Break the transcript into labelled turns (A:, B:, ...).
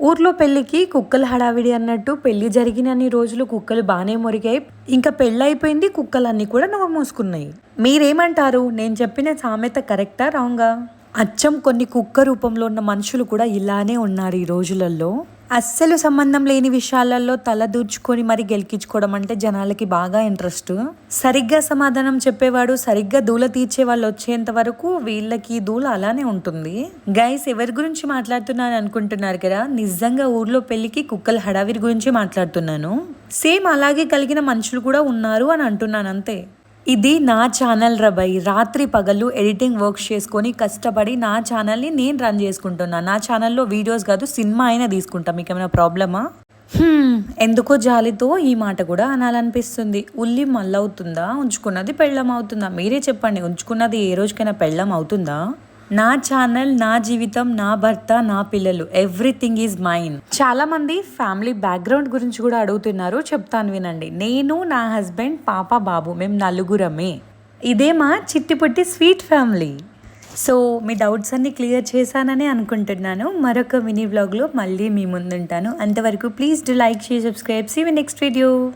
A: ఊర్లో పెళ్ళికి కుక్కల హడావిడి అన్నట్టు పెళ్లి జరిగినన్ని రోజులు కుక్కలు బాగానే మొరిగాయి. ఇంకా పెళ్ళైపోయింది, కుక్కలన్నీ కూడా నోరు మూసుకున్నాయి. మీరేమంటారు? నేను చెప్పిన సామెత కరెక్టా రాంగా? అచ్చం కొన్ని కుక్క రూపంలో ఉన్న మనుషులు కూడా ఇలానే ఉన్నారు ఈ రోజులలో. అస్సలు సంబంధం లేని విషయాలలో తల దూర్చుకొని మరి గెలికించుకోవడం అంటే జనాలకి బాగా ఇంట్రెస్ట్. సరిగ్గా సమాధానం చెప్పేవాడు, సరిగ్గా దూల తీర్చే వాళ్ళు వచ్చేంత వరకు వీళ్ళకి దూల అలానే ఉంటుంది. గైస్, ఎవరి గురించి మాట్లాడుతున్నాను అనుకుంటున్నారు కదా? నిజంగా ఊర్లో పెళ్లికి కుక్కల హడావిరి గురించి మాట్లాడుతున్నాను. సేమ్ అలాగే కలిగిన మనుషులు కూడా ఉన్నారు అని అంటున్నాను అంతే. ఇది నా ఛానల్ రబై. రాత్రి పగలు ఎడిటింగ్ వర్క్స్ చేసుకొని కష్టపడి నా ఛానల్ని నేను రన్ చేసుకుంటున్నాను. నా ఛానల్లో వీడియోస్ కాదు, సినిమా అయినా తీసుకుంటా. మీకు ఏమైనా ప్రాబ్లమా? ఎందుకో జాలితో ఈ మాట కూడా అనాలనిపిస్తుంది. ఉల్లి మల్లవుతుందా, ఉంచుకున్నది పెళ్ళం అవుతుందా? మీరే చెప్పండి, ఉంచుకున్నది ఏ రోజుకైనా పెళ్ళం అవుతుందా? నా ఛానల్, నా జీవితం, నా భర్త, నా పిల్లలు, ఎవ్రీథింగ్ ఈజ్ మైన్. చాలా మంది ఫ్యామిలీ బ్యాక్గ్రౌండ్ గురించి కూడా అడుగుతున్నారు, చెప్తాను వినండి. నేను, నా హస్బెండ్, పాప, బాబు, మేము నలుగురమే. ఇదే మా చిట్టిపుట్టి స్వీట్ ఫ్యామిలీ. సో మీ డౌట్స్ అన్ని క్లియర్ చేశానని అనుకుంటున్నాను. మరొక మినీ వ్లాగ్లో మళ్ళీ మీ ముందుంటాను. అంతవరకు please do like, share, subscribe. See you next video.